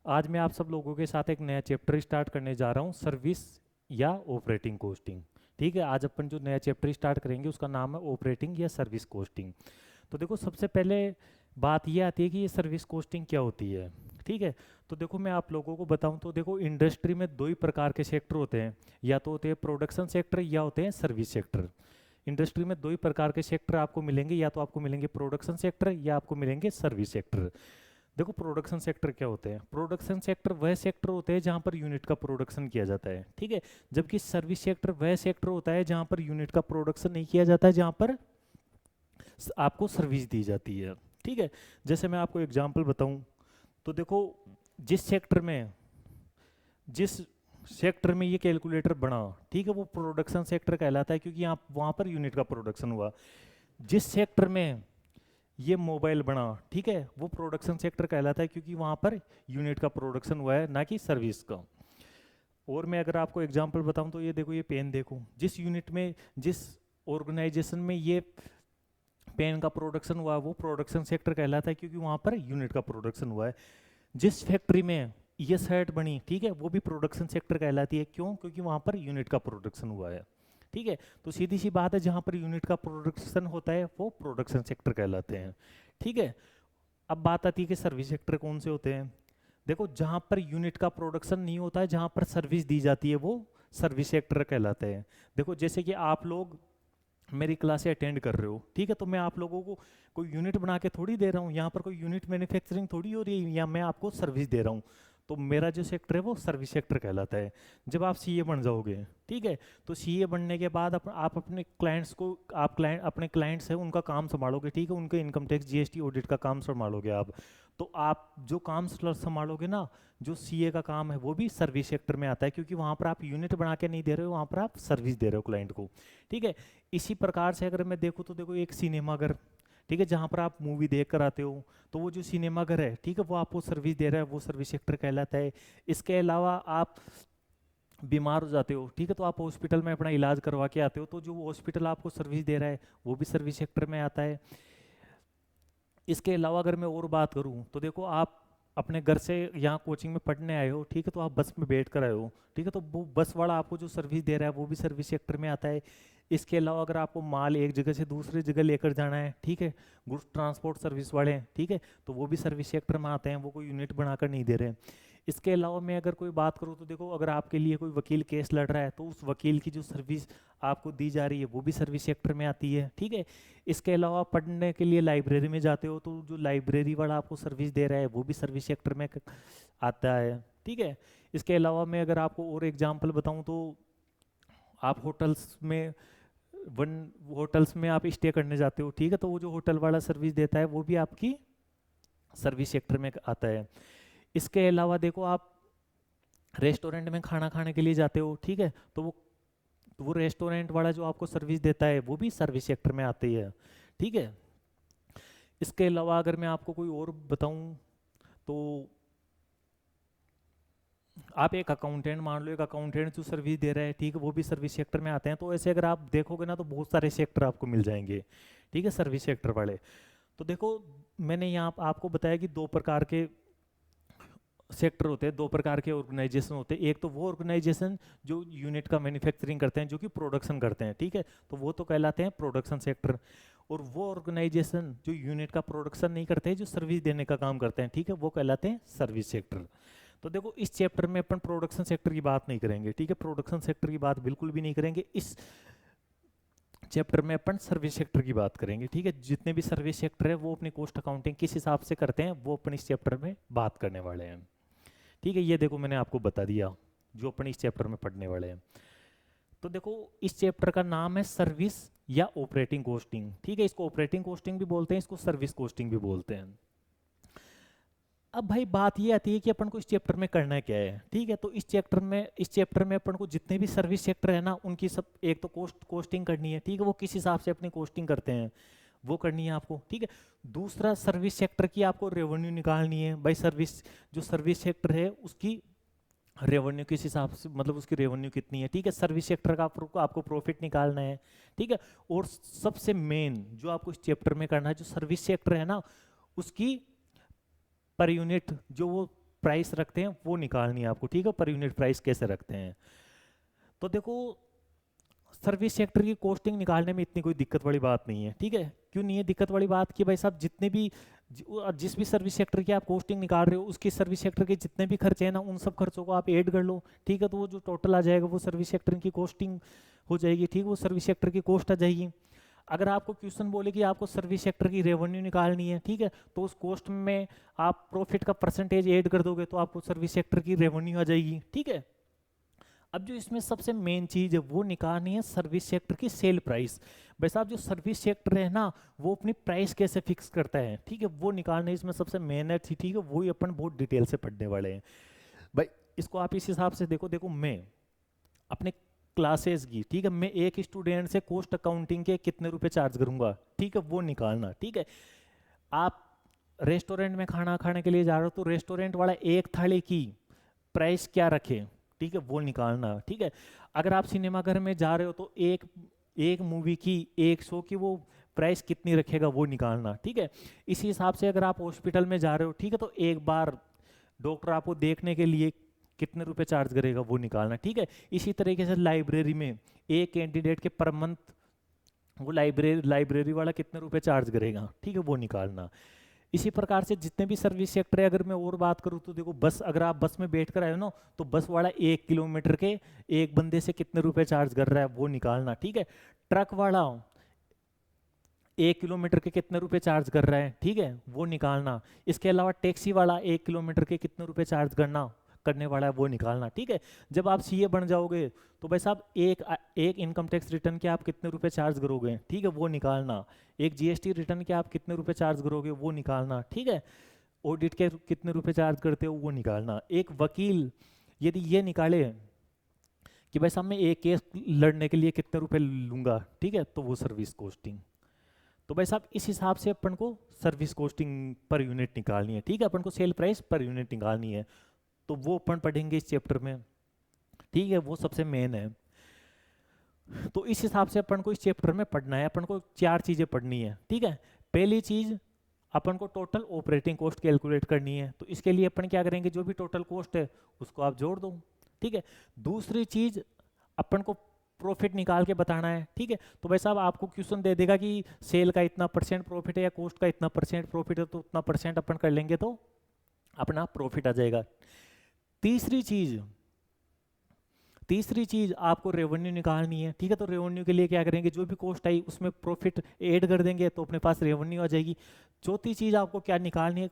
आज मैं आप सब लोगों के साथ एक नया चैप्टर स्टार्ट करने जा रहा हूँ, सर्विस या ऑपरेटिंग कॉस्टिंग। ठीक है, आज अपन जो नया चैप्टर स्टार्ट करेंगे उसका नाम है ऑपरेटिंग या सर्विस कॉस्टिंग। तो देखो, सबसे पहले बात ये आती है कि ये सर्विस कॉस्टिंग क्या होती है। ठीक है, तो देखो मैं आप लोगों को बताऊं तो देखो, इंडस्ट्री में दो ही प्रकार के सेक्टर होते हैं, या तो होते हैं प्रोडक्शन सेक्टर या होते हैं सर्विस सेक्टर। इंडस्ट्री में दो ही प्रकार के सेक्टर आपको मिलेंगे, या तो आपको मिलेंगे प्रोडक्शन सेक्टर या आपको मिलेंगे सर्विस सेक्टर। देखो, प्रोडक्शन सेक्टर क्या होते हैं? प्रोडक्शन सेक्टर वह सेक्टर होते हैं जहां पर यूनिट का प्रोडक्शन किया जाता है। ठीक है, जबकि सर्विस सेक्टर वह सेक्टर होता है जहां पर यूनिट का प्रोडक्शन नहीं किया जाता है, जहां पर आपको सर्विस दी जाती है। ठीक है, जैसे मैं आपको एग्जांपल बताऊं तो देखो, जिस सेक्टर में जिस सेक्टर में ये कैलकुलेटर बना, ठीक है, वो प्रोडक्शन सेक्टर कहलाता है, क्योंकि यहाँ वहां पर यूनिट का प्रोडक्शन हुआ। जिस सेक्टर में ये मोबाइल बना, ठीक है, वो प्रोडक्शन सेक्टर कहलाता है, क्योंकि वहां पर यूनिट का प्रोडक्शन हुआ है, ना कि सर्विस का। और मैं अगर आपको एग्जांपल बताऊं तो ये देखो, ये पेन देखो, जिस यूनिट में, जिस ऑर्गेनाइजेशन में ये पेन का प्रोडक्शन हुआ, वो प्रोडक्शन सेक्टर कहलाता है, क्योंकि वहां पर यूनिट का प्रोडक्शन हुआ है। जिस फैक्ट्री में ये शर्ट बनी, ठीक है, वो भी प्रोडक्शन सेक्टर कहलाती है। क्यों? क्योंकि वहां पर यूनिट का प्रोडक्शन हुआ है। ठीक है, तो सीधी सी बात है, जहां पर यूनिट का प्रोडक्शन होता है वो प्रोडक्शन सेक्टर कहलाते हैं। ठीक है, अब बात आती है कि सर्विस सेक्टर कौन से होते हैं। देखो, जहां पर यूनिट का प्रोडक्शन नहीं होता है, जहां पर सर्विस दी जाती है, वो सर्विस सेक्टर कहलाते हैं। देखो, जैसे कि आप लोग मेरी क्लासे अटेंड कर रहे हो, ठीक है, तो मैं आप लोगों को कोई यूनिट बना के थोड़ी दे रहा हूँ, यहाँ पर कोई यूनिट मैन्युफैक्चरिंग थोड़ी हो रही है, या मैं आपको सर्विस दे रहा हूँ। तो मेरा जो सेक्टर है वो सर्विस सेक्टर कहलाता है। जब आप सीए बन जाओगे, ठीक है, तो सीए बनने के बाद आप अपने क्लाइंट्स को, आप क्लाइंट, अपने क्लाइंट्स हैं उनका काम संभालोगे, ठीक है, उनके इनकम टैक्स जीएसटी ऑडिट का काम संभालोगे आप। तो आप जो काम संभालोगे ना, जो सीए का काम है, वो भी सर्विस सेक्टर में आता है, क्योंकि वहाँ पर आप यूनिट बना के नहीं दे रहे हो, वहाँ पर आप सर्विस दे रहे हो क्लाइंट को। ठीक है, इसी प्रकार से अगर मैं देखूँ तो देखो, एक सिनेमाघर, ठीक है, जहाँ पर आप मूवी देख कर आते हो, तो वो जो सिनेमाघर है, ठीक है, वो आपको सर्विस दे रहा है, वो सर्विस सेक्टर कहलाता है। इसके अलावा आप बीमार हो जाते हो, ठीक है, तो आप हॉस्पिटल में अपना इलाज करवा के आते हो, तो जो हॉस्पिटल आपको सर्विस दे रहा है वो भी सर्विस सेक्टर में आता है। इसके अलावा अगर मैं और बात करूं तो देखो, आप अपने घर से यहाँ कोचिंग में पढ़ने आए हो, ठीक है, तो आप बस में बैठ कर आए हो, ठीक है, तो वो बस वाला आपको जो सर्विस दे रहा है वो भी सर्विस सेक्टर में आता है। इसके अलावा अगर आपको माल एक जगह से दूसरी जगह लेकर जाना है, ठीक है, गुड्स ट्रांसपोर्ट सर्विस वाले हैं, ठीक है, तो वो भी सर्विस सेक्टर में आते हैं, वो कोई यूनिट बनाकर नहीं दे रहे हैं। इसके अलावा मैं अगर कोई बात करूँ तो देखो, अगर आपके लिए कोई वकील केस लड़ रहा है, तो उस वकील की जो सर्विस आपको दी जा रही है वो भी सर्विस सेक्टर में आती है। ठीक है, इसके अलावा पढ़ने के लिए लाइब्रेरी में जाते हो, तो जो लाइब्रेरी वाला आपको सर्विस दे रहा है वो भी सर्विस सेक्टर में आता है। ठीक है, इसके अलावा मैं अगर आपको और एग्जांपल बताऊं तो, आप होटल्स में आप स्टे करने जाते हो, ठीक है, तो वो जो होटल वाला सर्विस देता है वो भी आपकी सर्विस सेक्टर में आता है। इसके अलावा देखो, आप रेस्टोरेंट में खाना खाने के लिए जाते हो, ठीक है, तो वो रेस्टोरेंट वाला जो आपको सर्विस देता है वो भी सर्विस सेक्टर में आती है। ठीक है, इसके अलावा अगर मैं आपको कोई और बताऊं तो, आप एक अकाउंटेंट मान लो, एक अकाउंटेंट जो सर्विस दे रहा है, ठीक है, वो भी सर्विस सेक्टर में आते हैं। तो ऐसे अगर आप देखोगे ना, तो बहुत सारे सेक्टर आपको मिल जाएंगे, ठीक है, सर्विस सेक्टर वाले। तो देखो, मैंने यहाँ आपको बताया कि दो प्रकार के सेक्टर होते हैं, दो प्रकार के ऑर्गेनाइजेशन होते हैं। एक तो वो ऑर्गेनाइजेशन जो यूनिट का मैन्युफैक्चरिंग करते हैं, जो कि प्रोडक्शन करते हैं, ठीक है, तो वो तो कहलाते हैं प्रोडक्शन सेक्टर। और वो ऑर्गेनाइजेशन जो यूनिट का प्रोडक्शन नहीं करते हैं, जो सर्विस देने का काम करते हैं, ठीक है, वो कहलाते हैं सर्विस सेक्टर। तो देखो, इस चैप्टर में अपन प्रोडक्शन सेक्टर की बात नहीं करेंगे, ठीक है, प्रोडक्शन सेक्टर की बात बिल्कुल भी नहीं करेंगे। इस चैप्टर में अपन सर्विस सेक्टर की बात करेंगे। ठीक है, जितने भी सर्विस सेक्टर है वो अपनी कॉस्ट अकाउंटिंग किस हिसाब से करते हैं, वो अपन इस चैप्टर में बात करने वाले हैं। ठीक है, ये देखो मैंने आपको बता दिया जो अपन इस चैप्टर में पढ़ने वाले हैं। तो देखो, इस चैप्टर का नाम है सर्विस या ऑपरेटिंग कॉस्टिंग। ठीक है, इसको ऑपरेटिंग कॉस्टिंग भी बोलते हैं, इसको सर्विस कॉस्टिंग भी बोलते हैं। अब भाई बात ये आती है कि अपन को इस चैप्टर में करना क्या है। ठीक है, तो इस चैप्टर में अपन को जितने भी सर्विस सेक्टर है ना, उनकी सब एक तो कोस्टिंग करनी है, ठीक है, वो किस हिसाब से अपनी कोस्टिंग करते हैं वो करनी है आपको। ठीक है, दूसरा, सर्विस सेक्टर की आपको रेवेन्यू निकालनी है भाई। जो सर्विस सेक्टर है उसकी रेवेन्यू किस हिसाब से, मतलब उसकी रेवेन्यू कितनी है, ठीक है, सर्विस सेक्टर का आपको प्रॉफिट निकालना है। ठीक है, और सबसे मेन जो आपको इस चैप्टर में करना है, जो सर्विस सेक्टर है ना, उसकी पर यूनिट जो वो प्राइस रखते हैं वो निकालनी है आपको, ठीक है, पर यूनिट प्राइस कैसे रखते हैं। तो देखो सर्विस सेक्टर की कॉस्टिंग निकालने में इतनी कोई दिक्कत वाली बात नहीं है, ठीक है। क्यों नहीं है दिक्कत वाली बात कि भाई साहब जितने भी जिस भी सर्विस सेक्टर की आप कॉस्टिंग निकाल रहे हो उसकी सर्विस सेक्टर के जितने भी खर्चे हैं ना उन सब खर्चों को आप ऐड कर लो, ठीक है, तो वो जो टोटल आ जाएगा वो सर्विस सेक्टर की कॉस्टिंग हो जाएगी, ठीक है, वो सर्विस सेक्टर की कॉस्ट आ जाएगी। अगर आपको क्वेश्चन बोले कि आपको सर्विस सेक्टर की रेवेन्यू निकालनी है, ठीक है, तो उस कॉस्ट में आप प्रॉफिट का परसेंटेज ऐड कर दोगे तो आपको सर्विस सेक्टर की रेवेन्यू आ जाएगी, ठीक है। अब जो इसमें सबसे मेन चीज है वो निकालनी है सर्विस सेक्टर की सेल प्राइस। भाई साहब जो सर्विस सेक्टर है ना वो अपनी प्राइस कैसे फिक्स करता है, ठीक है, वो निकालने इसमें सबसे मेन है, ठीक है, वही अपन बहुत डिटेल से पढ़ने वाले हैं। भाई इसको आप इस हिसाब से देखो, देखो मैं अपने क्लासेस की, ठीक है, मैं एक स्टूडेंट से कॉस्ट अकाउंटिंग के कितने रुपए चार्ज करूंगा, ठीक है, वो निकालना, ठीक है। आप रेस्टोरेंट में खाना खाने के लिए जा रहे हो तो रेस्टोरेंट वाला एक थाली की प्राइस क्या रखे, ठीक है, वो निकालना, ठीक है। अगर आप सिनेमा घर में जा रहे हो तो एक मूवी की, एक शो की वो प्राइस कितनी रखेगा वो निकालना, ठीक है। इसी हिसाब से अगर आप हॉस्पिटल में जा रहे हो, ठीक है, तो एक बार डॉक्टर आपको देखने के लिए कितने रुपए चार्ज करेगा वो निकालना, ठीक है। इसी तरीके से लाइब्रेरी में एक कैंडिडेट के पर मंथ वो लाइब्रेरी वाला कितने रुपए चार्ज करेगा, ठीक है, वो निकालना। इसी प्रकार से जितने भी सर्विस सेक्टर है, अगर मैं और बात करूँ तो देखो बस, अगर आप बस में बैठ कर आए हो ना तो बस वाला 1 किलोमीटर के एक बंदे से कितने रुपए चार्ज कर रहा है वो निकालना, ठीक है। ट्रक वाला 1 किलोमीटर के कितने रुपए चार्ज कर रहा है, ठीक है, वो निकालना। इसके अलावा टैक्सी वाला 1 किलोमीटर के कितने रुपए चार्ज करने वाला है वो निकालना, ठीक है। जब आप सीए बन जाओगे तो भाई साहब एक इनकम टैक्स रिटर्न के आप कितने रुपए चार्ज करोगे, ठीक है, वो निकालना। एक जीएसटी रिटर्न के आप कितने रुपए चार्ज करोगे वो निकालना, ठीक है। ऑडिट के कितने रुपए चार्ज करते हो वो निकालना। एक वकील यदि ये निकाले कि भाई साहब मैं एक केस लड़ने के लिए कितने रुपए लूंगा, ठीक है, तो वो सर्विस कॉस्टिंग। तो भाई साहब इस हिसाब से अपन को सर्विस कॉस्टिंग पर यूनिट निकालनी है, ठीक है, अपन को सेल प्राइस पर यूनिट निकालनी है, तो वो अपन पढ़ेंगे इस चैप्टर में, ठीक है, वो सबसे मेन है। तो इस हिसाब से अपन को इस चैप्टर में पढ़ना है, अपन को 4 चीजें पढ़नी है, ठीक है। पहली चीज अपन को टोटल ऑपरेटिंग कॉस्ट कैलकुलेट करनी है, तो इसके लिए अपन क्या करेंगे, जो भी टोटल कॉस्ट है उसको आप जोड़ दो, ठीक है। दूसरी चीज अपन को प्रॉफिट निकाल के बताना है, ठीक है। तो भाई साहब आपको क्वेश्चन दे देगा कि सेल का इतना परसेंट प्रॉफिट है या कॉस्ट का इतना परसेंट प्रॉफिट है, तो उतना परसेंट अपन कर लेंगे तो अपना प्रॉफिट आ जाएगा। तीसरी चीज आपको रेवेन्यू निकालनी है, ठीक है, तो रेवेन्यू के लिए क्या करेंगे, जो भी कॉस्ट आई उसमें प्रॉफिट ऐड कर देंगे तो अपने पास रेवेन्यू आ जाएगी। चौथी चीज आपको क्या निकालनी है,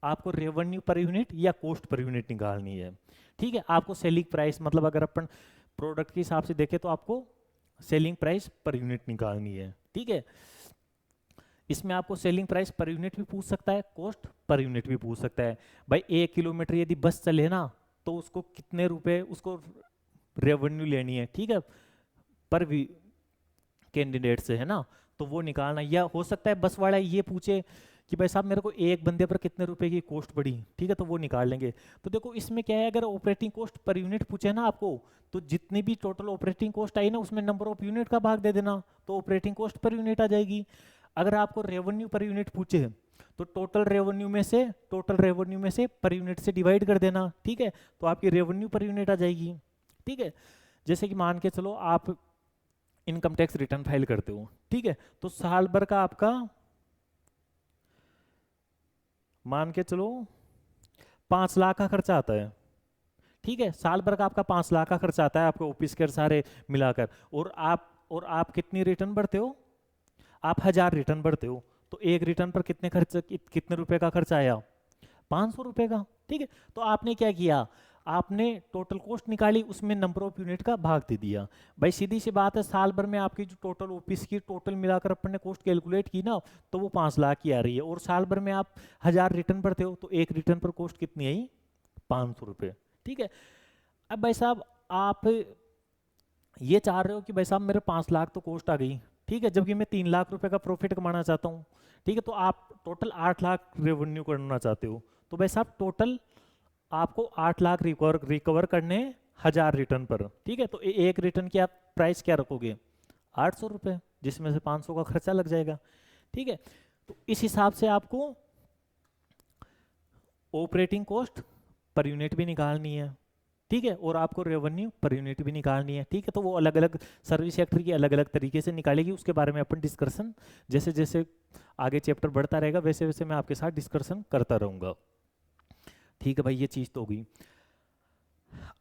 आपको रेवेन्यू पर यूनिट या कॉस्ट पर यूनिट निकालनी है, ठीक है। आपको सेलिंग प्राइस, मतलब अगर अपन प्रोडक्ट के हिसाब से देखें तो आपको सेलिंग प्राइस पर यूनिट निकालनी है, ठीक है। इसमें आपको सेलिंग प्राइस पर यूनिट भी पूछ सकता है, कॉस्ट पर यूनिट भी पूछ सकता है। भाई 1 किलोमीटर यदि बस चले ना तो उसको कितने रुपए उसको रेवेन्यू लेनी है, ठीक है, पर भी कैंडिडेट से, है ना, तो वो निकालना। या हो सकता है बस वाला ये पूछे कि भाई साहब मेरे को एक बंदे पर कितने रुपए की कॉस्ट पड़ी, ठीक है, तो वो निकाल लेंगे। तो देखो इसमें क्या है, अगर ऑपरेटिंग कॉस्ट पर यूनिट पूछे ना आपको, तो जितनी भी टोटल ऑपरेटिंग कॉस्ट आई ना उसमें नंबर ऑफ यूनिट का भाग दे देना, तो ऑपरेटिंग कॉस्ट पर यूनिट आ जाएगी। अगर आपको रेवेन्यू पर यूनिट पूछे तो टोटल रेवेन्यू में से पर यूनिट से डिवाइड कर देना, ठीक है, तो आपकी रेवेन्यू पर यूनिट आ जाएगी, ठीक है। जैसे कि मान के चलो आप इनकम टैक्स रिटर्न फाइल करते हो, ठीक है, तो साल भर का आपका मान के चलो 5 लाख का खर्चा आता है, ठीक है, साल भर का आपका 5 लाख का खर्चा आता है आपके ऑफिस के सारे मिलाकर, और आप कितनी रिटर्न भरते हो, आप 1000 रिटर्न भरते हो, तो एक रिटर्न पर कितने रुपए का खर्चा आया, 500 रुपए का, ठीक है। तो आपने क्या किया, आपने टोटल कॉस्ट निकाली, उसमें नंबर ऑफ यूनिट का भाग दे दिया। भाई सीधी सी बात है, साल भर में आपकी जो टोटल ऑफिस की टोटल मिलाकर अपन ने कॉस्ट कैलकुलेट की ना, तो वो 5 लाख की आ रही है, और साल भर में आप 1000 रिटर्न भरते हो, तो एक रिटर्न पर कॉस्ट कितनी आई, 500 रुपये, ठीक है। अब भाई साहब आप ये चाह रहे हो कि भाई साहब मेरे 5 लाख तो कॉस्ट आ गई, ठीक है, जबकि मैं 3 लाख रुपए का प्रॉफिट कमाना चाहता हूँ, ठीक है, तो आप टोटल 8 लाख रेवेन्यू करना चाहते हो, तो भाई साहब टोटल आपको 8 लाख रिकवर करने 1000 रिटर्न पर, ठीक है, तो एक रिटर्न की आप प्राइस क्या रखोगे, 800 रुपये, जिसमें से 500 का खर्चा लग जाएगा, ठीक है। तो इस हिसाब से आपको ऑपरेटिंग कॉस्ट पर यूनिट भी निकालनी है, ठीक है, और आपको रेवेन्यू पर यूनिट भी निकालनी है, ठीक है। तो वो अलग अलग सर्विस सेक्टर की अलग अलग तरीके से निकालेगी, उसके बारे में अपन डिस्कशन जैसे जैसे आगे चैप्टर बढ़ता रहेगा वैसे वैसे मैं आपके साथ डिस्कशन करता रहूँगा, ठीक है भाई। ये चीज़ तो होगी।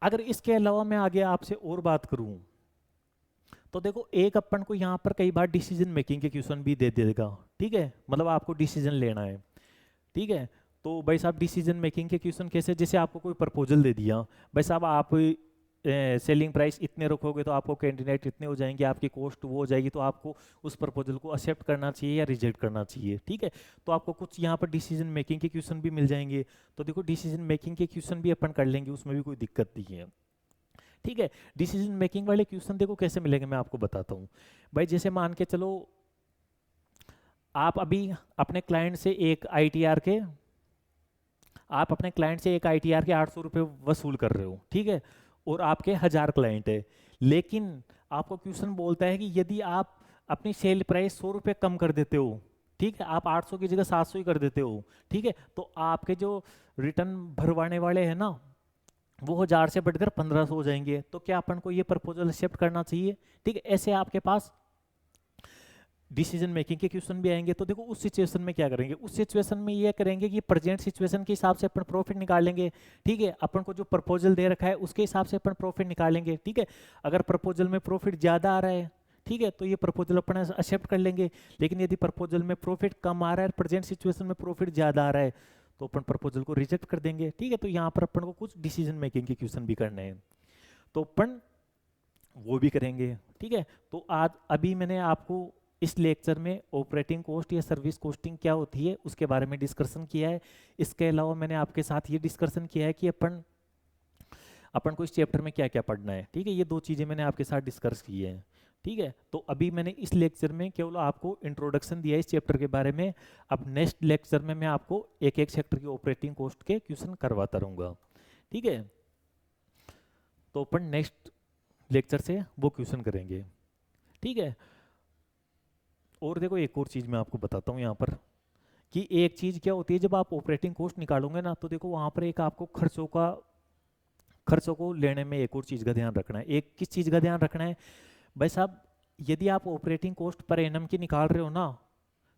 अगर इसके अलावा मैं आगे आपसे और बात करूँ तो देखो, एक अपन को यहाँ पर कई बार डिसीजन मेकिंग के क्वेश्चन भी दे देगा, ठीक है, मतलब आपको डिसीजन लेना है, ठीक है। तो भाई साहब डिसीजन मेकिंग के क्वेश्चन कैसे, जैसे आपको कोई प्रपोजल दे दिया, भाई साहब आप सेलिंग प्राइस इतने रखोगे तो आपको कैंडिडेट इतने हो जाएंगे, आपकी कॉस्ट वो हो जाएगी, तो आपको उस प्रपोजल को एक्सेप्ट करना चाहिए या रिजेक्ट करना चाहिए, ठीक है। तो आपको कुछ यहाँ पर डिसीजन मेकिंग के क्वेश्चन भी मिल जाएंगे। तो देखो डिसीजन मेकिंग के क्वेश्चन भी अपन कर लेंगे, उसमें भी कोई दिक्कत नहीं है, ठीक है। डिसीजन मेकिंग वाले क्वेश्चन देखो कैसे मिलेंगे, मैं आपको बताता हूँ भाई। जैसे मान के चलो आप अभी अपने क्लाइंट से एक आईटीआर के आप अपने क्लाइंट से एक आईटीआर के 800 रुपये वसूल कर रहे हो, ठीक है, और आपके 1000 क्लाइंट है, लेकिन आपको क्वेश्चन बोलता है कि यदि आप अपनी सेल प्राइस 100 रुपये कम कर देते हो, ठीक है, आप 800 की जगह 700 ही कर देते हो, ठीक है, तो आपके जो रिटर्न भरवाने वाले हैं ना वो 1000 से बढ़कर 1500 हो जाएंगे। तो क्या अपन को ये प्रपोजल एक्सेप्ट करना चाहिए, ठीक है। ऐसे आपके पास डिसीजन मेकिंग के क्वेश्चन भी आएंगे। तो देखो उस सिचुएशन में क्या करेंगे, उस सिचुएशन में ये करेंगे कि प्रेजेंट सिचुएशन के हिसाब से अपन प्रॉफिट निकाल लेंगे, ठीक है। अपन को जो प्रपोजल दे रखा है उसके हिसाब से अपन प्रॉफिट निकाल लेंगे, ठीक है। अगर प्रपोजल में प्रॉफिट ज़्यादा आ रहा है, ठीक है, तो ये प्रपोजल अपन एक्सेप्ट कर लेंगे। लेकिन यदि प्रपोजल में प्रॉफिट कम आ रहा है, प्रेजेंट सिचुएशन में प्रॉफिट ज़्यादा आ रहा है, तो अपन प्रपोजल को रिजेक्ट कर देंगे, ठीक है। तो यहाँ पर अपन को कुछ डिसीजन मेकिंग के क्वेश्चन भी करने हैं, तो अपन वो भी करेंगे, ठीक है। तो आज अभी मैंने आपको इस लेक्चर में ऑपरेटिंग कॉस्ट या सर्विस कॉस्टिंग क्या होती है उसके बारे में डिस्कशन किया है। इसके अलावा मैंने आपके साथ ये डिस्कशन किया है कि अपन को इस चैप्टर में क्या क्या पढ़ना है, ठीक है। ये दो चीज़ें मैंने आपके साथ डिस्कस की है, ठीक है। तो अभी मैंने इस लेक्चर में केवल आपको इंट्रोडक्शन दिया है इस चैप्टर के बारे में। अब नेक्स्ट लेक्चर में मैं आपको एक एक सेक्टर की ऑपरेटिंग कॉस्ट के क्वेश्चन करवाता रहूँगा, ठीक है। तो अपन नेक्स्ट लेक्चर से वो क्वेश्चन करेंगे, ठीक है। और देखो एक और चीज़ मैं आपको बताता हूँ यहाँ पर कि एक चीज़ क्या होती है, जब आप ऑपरेटिंग कॉस्ट निकालोगे ना, तो देखो वहाँ पर एक आपको खर्चों को लेने में एक और चीज़ का ध्यान रखना है। एक किस चीज़ का ध्यान रखना है भाई साहब, यदि आप ऑपरेटिंग कॉस्ट पर एनम की निकाल रहे हो ना,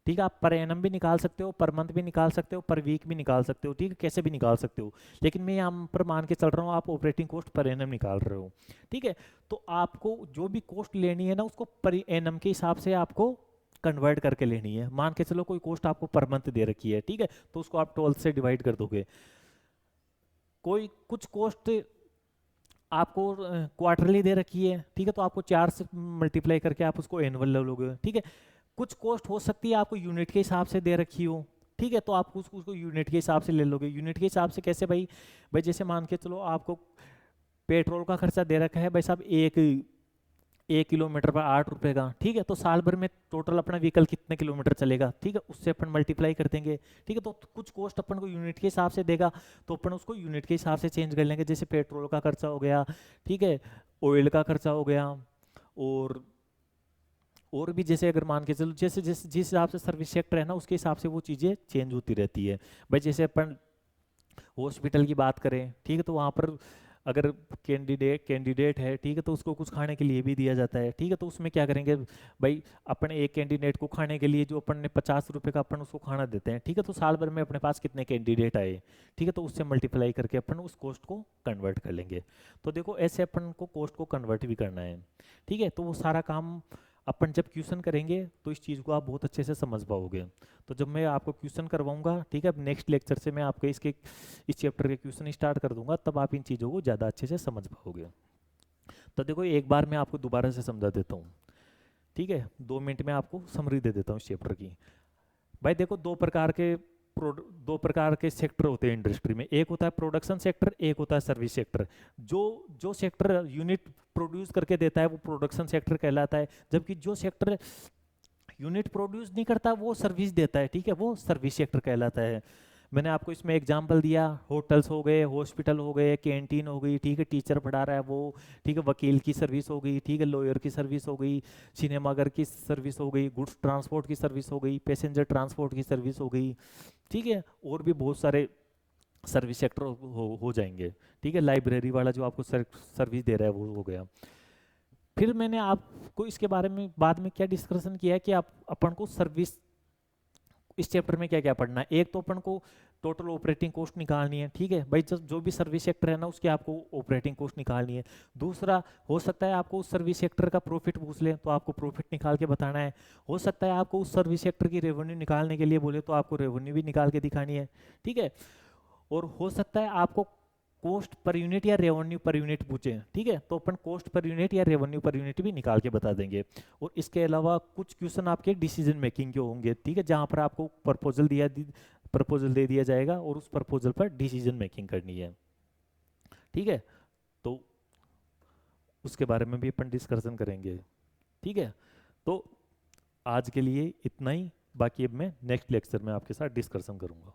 ठीक है, आप पर एनम भी निकाल सकते हो, पर मंथ भी निकाल सकते हो, पर वीक भी निकाल सकते हो, ठीक है, कैसे भी निकाल सकते हो। लेकिन मैं यहाँ पर मान के चल रहा हूँ आप ऑपरेटिंग कॉस्ट पर एनम निकाल रहे हो, ठीक है। तो आपको जो भी कॉस्ट लेनी है ना उसको पर एनम के हिसाब से आपको कन्वर्ट करके लेनी है। मान के चलो कोई कॉस्ट आपको पर मंथ दे रखी है, ठीक है, तो उसको आप 12 से डिवाइड कर दोगे। कोई कुछ कॉस्ट आपको क्वार्टरली दे रखी है, ठीक है, तो आपको 4 से मल्टीप्लाई करके आप उसको एनुअल ले लोगे, ठीक है। कुछ कॉस्ट हो सकती है आपको यूनिट के हिसाब से दे रखी हो, ठीक है, तो आप उसको यूनिट के हिसाब से ले लोगे। यूनिट के हिसाब से कैसे भाई, जैसे मान के चलो आपको पेट्रोल का खर्चा दे रखा है भाई साहब एक किलोमीटर पर 8 रुपए का, ठीक है, तो साल भर में टोटल अपना व्हीकल कितने किलोमीटर चलेगा, ठीक है, उससे अपन मल्टीप्लाई कर देंगे, ठीक है। तो कुछ कॉस्ट अपन को यूनिट के हिसाब से देगा, तो अपन उसको यूनिट के हिसाब से चेंज कर लेंगे। जैसे पेट्रोल का खर्चा हो गया, ठीक है, ऑयल का खर्चा हो गया, और भी जैसे अगर मान के चलो जैसे जैसे जिस हिसाब से सर्विस सेक्टर है ना उसके हिसाब से वो चीज़ें चेंज होती रहती है भाई। जैसे अपन हॉस्पिटल की बात करें, ठीक है, तो वहाँ पर अगर कैंडिडेट है, ठीक है, तो उसको कुछ खाने के लिए भी दिया जाता है, ठीक है। तो उसमें क्या करेंगे भाई, अपन एक कैंडिडेट को खाने के लिए जो अपन ने 50 रुपये का अपन उसको खाना देते हैं, ठीक है, तो साल भर में अपने पास कितने कैंडिडेट आए, ठीक है, तो उससे मल्टीप्लाई करके अपन उस कॉस्ट को कन्वर्ट कर लेंगे। तो देखो ऐसे अपन को कॉस्ट को कन्वर्ट भी करना है, ठीक है। तो वो सारा काम अपन जब क्वेश्चन करेंगे तो इस चीज़ को आप बहुत अच्छे से समझ पाओगे। तो जब मैं आपको क्वेश्चन करवाऊंगा, ठीक है, अब नेक्स्ट लेक्चर से मैं आपके इस चैप्टर के क्वेश्चन स्टार्ट कर दूंगा, तब आप इन चीज़ों को ज़्यादा अच्छे से समझ पाओगे। तो देखो एक बार मैं आपको दोबारा से समझा देता हूँ, ठीक है, 2 मिनट में आपको समरी दे देता हूँ इस चैप्टर की। भाई देखो दो प्रकार के सेक्टर होते हैं इंडस्ट्री में, एक होता है प्रोडक्शन सेक्टर, एक होता है सर्विस सेक्टर। जो सेक्टर यूनिट प्रोड्यूस करके देता है वो प्रोडक्शन सेक्टर कहलाता है, जबकि जो सेक्टर यूनिट प्रोड्यूस नहीं करता वो सर्विस देता है, ठीक है, वो सर्विस सेक्टर कहलाता है। मैंने आपको इसमें एग्जांपल दिया, होटल्स हो गए, हॉस्पिटल हो गए, कैंटीन हो गई, ठीक है, टीचर पढ़ा रहा है वो, ठीक है, वकील की सर्विस हो गई, ठीक है, लॉयर की सर्विस हो गई, सिनेमाघर की सर्विस हो गई, गुड्स ट्रांसपोर्ट की सर्विस हो गई, पैसेंजर ट्रांसपोर्ट की सर्विस हो गई, ठीक है, और भी बहुत सारे सर्विस सेक्टर हो जाएंगे। ठीक है, लाइब्रेरी वाला जो आपको सर्विस दे रहा है वो हो गया। फिर मैंने आपको इसके बारे में बाद में क्या डिस्कशन किया है कि आप अपन को सर्विस इस चैप्टर में क्या क्या पढ़ना है। एक तो अपन को टोटल ऑपरेटिंग कॉस्ट निकालनी है, ठीक है भाई, जो भी सर्विस सेक्टर है ना उसकी आपको ऑपरेटिंग कॉस्ट निकालनी है। दूसरा, हो सकता है आपको उस सर्विस सेक्टर का प्रॉफिट पूछ ले तो आपको प्रॉफिट निकाल के बताना है। हो सकता है आपको उस सर्विस सेक्टर की रेवेन्यू निकालने के लिए बोले तो आपको रेवेन्यू भी निकाल के दिखानी है। ठीक है, और हो सकता है आपको कॉस्ट पर यूनिट या रेवेन्यू पर यूनिट पूछे, ठीक है, तो अपन कॉस्ट पर यूनिट या रेवेन्यू पर यूनिट भी निकाल के बता देंगे। और इसके अलावा कुछ क्वेश्चन आपके डिसीजन मेकिंग के होंगे, ठीक है, जहां पर आपको प्रपोजल दे दिया जाएगा और उस प्रपोजल पर डिसीजन मेकिंग करनी है। ठीक है, तो उसके बारे में भी अपन डिस्कशन करेंगे। ठीक है, तो आज के लिए इतना ही, बाकी अब मैं नेक्स्ट लेक्चर में आपके साथ डिस्कशन करूंगा।